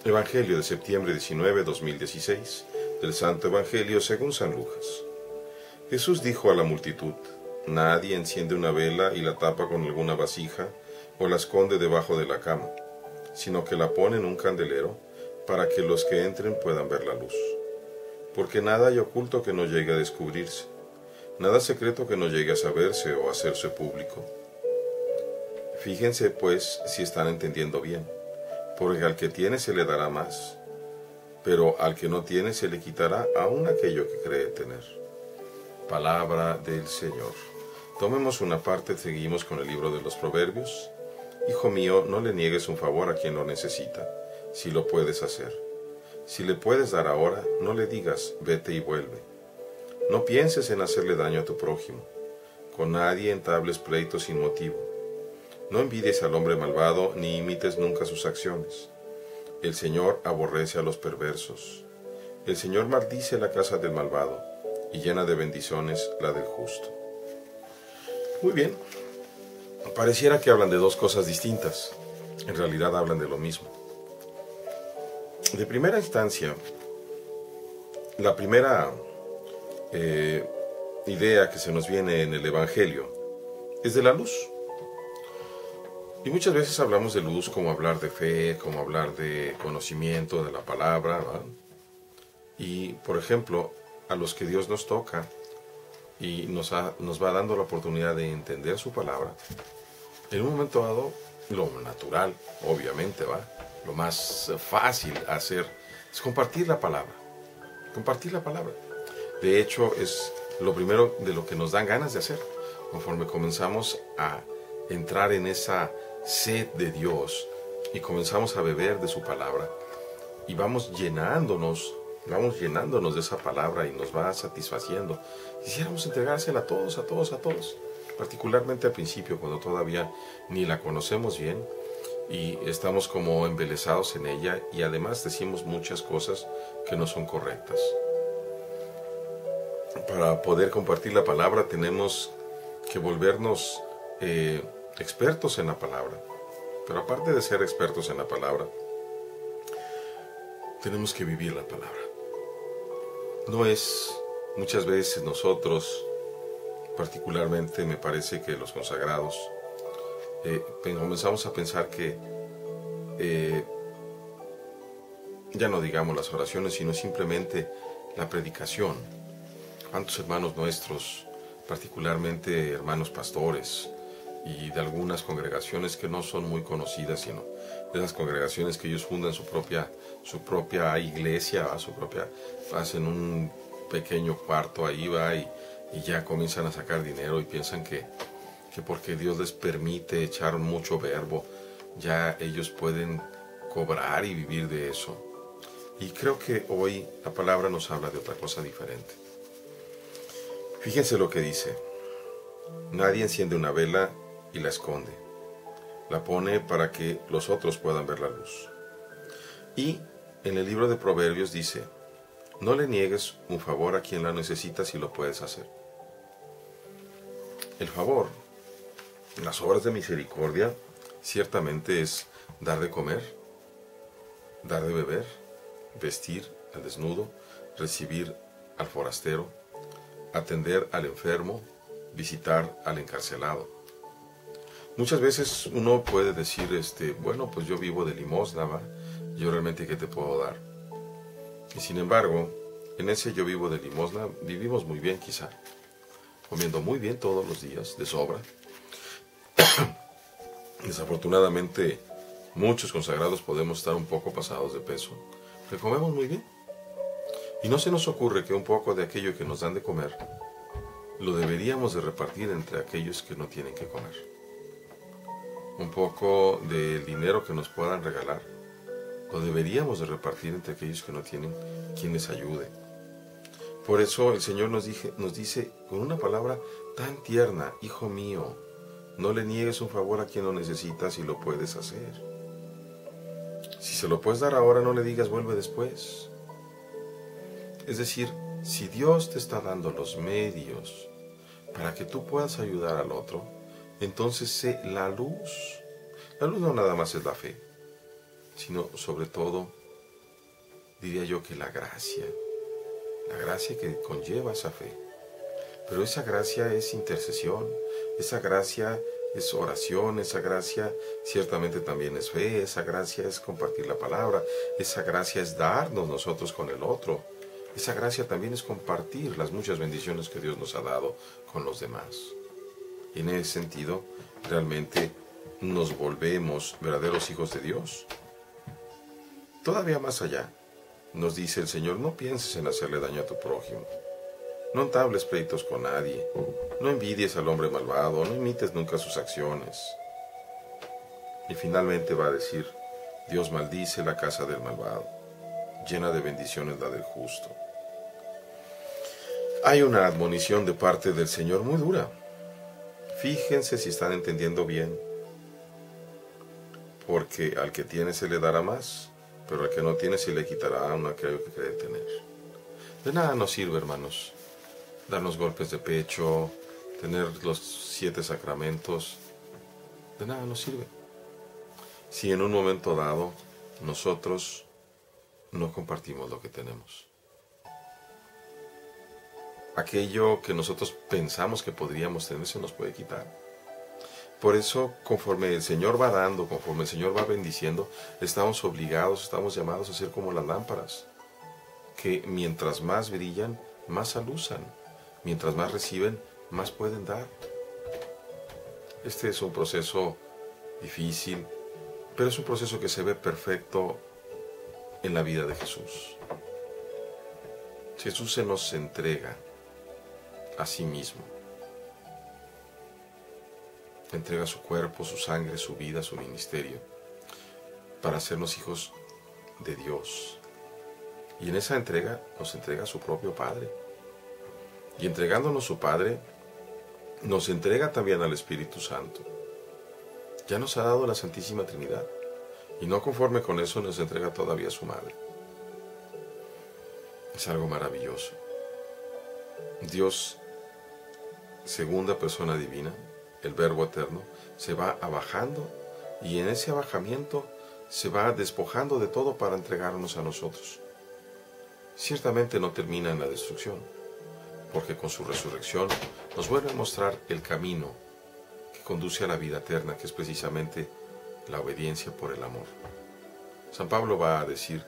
Evangelio de septiembre 19, 2016, del Santo Evangelio según San Lucas. Jesús dijo a la multitud: nadie enciende una vela y la tapa con alguna vasija o la esconde debajo de la cama, sino que la pone en un candelero para que los que entren puedan ver la luz. Porque nada hay oculto que no llegue a descubrirse, nada secreto que no llegue a saberse o a hacerse público. Fíjense pues si están entendiendo bien, porque al que tiene se le dará más, pero al que no tiene se le quitará aún aquello que cree tener. Palabra del Señor. Tomemos una parte, seguimos con el libro de los Proverbios. Hijo mío, no le niegues un favor a quien lo necesita, si lo puedes hacer. Si le puedes dar ahora, no le digas, vete y vuelve. No pienses en hacerle daño a tu prójimo. Con nadie entables pleitos sin motivo. No envidies al hombre malvado, ni imites nunca sus acciones. El Señor aborrece a los perversos. El Señor maldice la casa del malvado, y llena de bendiciones la del justo. Muy bien. Pareciera que hablan de dos cosas distintas. En realidad hablan de lo mismo. De primera instancia, la primera idea que se nos viene en el Evangelio es de la luz. Y muchas veces hablamos de luz como hablar de fe, como hablar de conocimiento de la palabra, ¿verdad? Y, por ejemplo, a los que Dios nos toca y nos va dando la oportunidad de entender su palabra, en un momento dado, lo natural, obviamente, ¿va? Lo más fácil hacer es compartir la palabra. Compartir la palabra. De hecho, es lo primero de lo que nos dan ganas de hacer. Conforme comenzamos a entrar en esa sed de Dios y comenzamos a beber de su palabra y vamos llenándonos de esa palabra y nos va satisfaciendo. Quisiéramos entregársela a todos, particularmente al principio, cuando todavía ni la conocemos bien y estamos como embelesados en ella y además decimos muchas cosas que no son correctas. Para poder compartir la palabra tenemos que volvernos expertos en la palabra. Pero aparte de ser expertos en la palabra, tenemos que vivir la palabra. No es muchas veces nosotros, particularmente me parece que los consagrados, comenzamos a pensar que ya no digamos las oraciones, sino simplemente la predicación. ¿Cuántos hermanos nuestros, particularmente hermanos pastores y de algunas congregaciones que no son muy conocidas, sino de esas congregaciones que ellos fundan su propia iglesia, hacen un pequeño cuarto ahí, va, y ya comienzan a sacar dinero y piensan que porque Dios les permite echar mucho verbo, ya ellos pueden cobrar y vivir de eso? Y creo que hoy la palabra nos habla de otra cosa diferente. Fíjense lo que dice: nadie enciende una vela y la esconde, la pone para que los otros puedan ver la luz. Y en el libro de Proverbios dice: no le niegues un favor a quien la necesita si lo puedes hacer. El favor, las obras de misericordia, ciertamente es dar de comer, dar de beber, vestir al desnudo, recibir al forastero, atender al enfermo, visitar al encarcelado. Muchas veces uno puede decir, bueno, pues yo vivo de limosna, ¿va? Yo realmente, ¿qué te puedo dar? Y sin embargo, en ese yo vivo de limosna, vivimos muy bien quizá, comiendo muy bien todos los días, de sobra. Desafortunadamente, muchos consagrados podemos estar un poco pasados de peso, pero comemos muy bien. Y no se nos ocurre que un poco de aquello que nos dan de comer, lo deberíamos de repartir entre aquellos que no tienen que comer. Un poco del dinero que nos puedan regalar, lo deberíamos de repartir entre aquellos que no tienen quien les ayude. Por eso el Señor nos dice con una palabra tan tierna: hijo mío, no le niegues un favor a quien lo necesita si lo puedes hacer. Si se lo puedes dar ahora, no le digas vuelve después. Es decir, si Dios te está dando los medios para que tú puedas ayudar al otro, entonces sé la luz. La luz no nada más es la fe, sino sobre todo diría yo que la gracia que conlleva esa fe. Pero esa gracia es intercesión, esa gracia es oración, esa gracia ciertamente también es fe, esa gracia es compartir la palabra, esa gracia es darnos nosotros con el otro, esa gracia también es compartir las muchas bendiciones que Dios nos ha dado con los demás. Y en ese sentido, realmente nos volvemos verdaderos hijos de Dios. Todavía más allá, nos dice el Señor, no pienses en hacerle daño a tu prójimo. No entables pleitos con nadie, no envidies al hombre malvado, no imites nunca sus acciones. Y finalmente va a decir, Dios maldice la casa del malvado, llena de bendiciones la del justo. Hay una admonición de parte del Señor muy dura. Fíjense si están entendiendo bien, porque al que tiene se le dará más, pero al que no tiene se le quitará aún aquello que cree tener. De nada nos sirve, hermanos, darnos golpes de pecho, tener los 7 sacramentos. De nada nos sirve si en un momento dado nosotros no compartimos lo que tenemos. Aquello que nosotros pensamos que podríamos tener se nos puede quitar. Por eso, conforme el Señor va dando, conforme el Señor va bendiciendo, estamos obligados, estamos llamados a ser como las lámparas, que mientras más brillan, más alusan. Mientras más reciben, más pueden dar. Este es un proceso difícil, pero es un proceso que se ve perfecto en la vida de Jesús. Jesús se nos entrega a sí mismo. Entrega su cuerpo, su sangre, su vida, su ministerio, para hacernos hijos de Dios. Y en esa entrega nos entrega a su propio Padre. Y entregándonos su Padre, nos entrega también al Espíritu Santo. Ya nos ha dado la Santísima Trinidad. Y no conforme con eso, nos entrega todavía a su Madre. Es algo maravilloso. Dios, segunda persona divina, el Verbo eterno, se va abajando y en ese abajamiento se va despojando de todo para entregarnos a nosotros. Ciertamente no termina en la destrucción, porque con su resurrección nos vuelve a mostrar el camino que conduce a la vida eterna, que es precisamente la obediencia por el amor. San Pablo va a decir,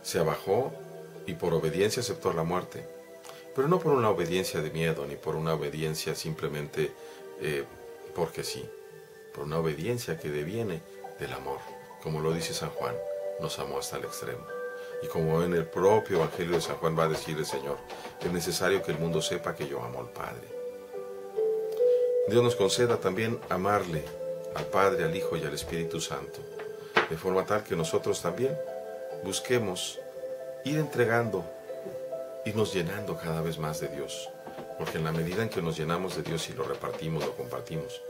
se abajó y por obediencia aceptó la muerte, pero no por una obediencia de miedo, ni por una obediencia simplemente porque sí, por una obediencia que deviene del amor. Como lo dice San Juan, nos amó hasta el extremo. Y como en el propio Evangelio de San Juan va a decir el Señor, es necesario que el mundo sepa que yo amo al Padre. Dios nos conceda también amarle al Padre, al Hijo y al Espíritu Santo, de forma tal que nosotros también busquemos ir entregando, irnos llenando cada vez más de Dios. Porque en la medida en que nos llenamos de Dios y lo repartimos, lo compartimos,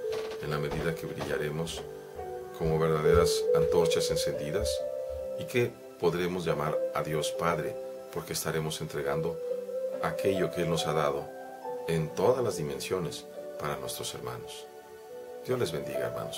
en la medida que brillaremos como verdaderas antorchas encendidas y que podremos llamar a Dios Padre, porque estaremos entregando aquello que Él nos ha dado en todas las dimensiones para nuestros hermanos. Dios les bendiga, hermanos.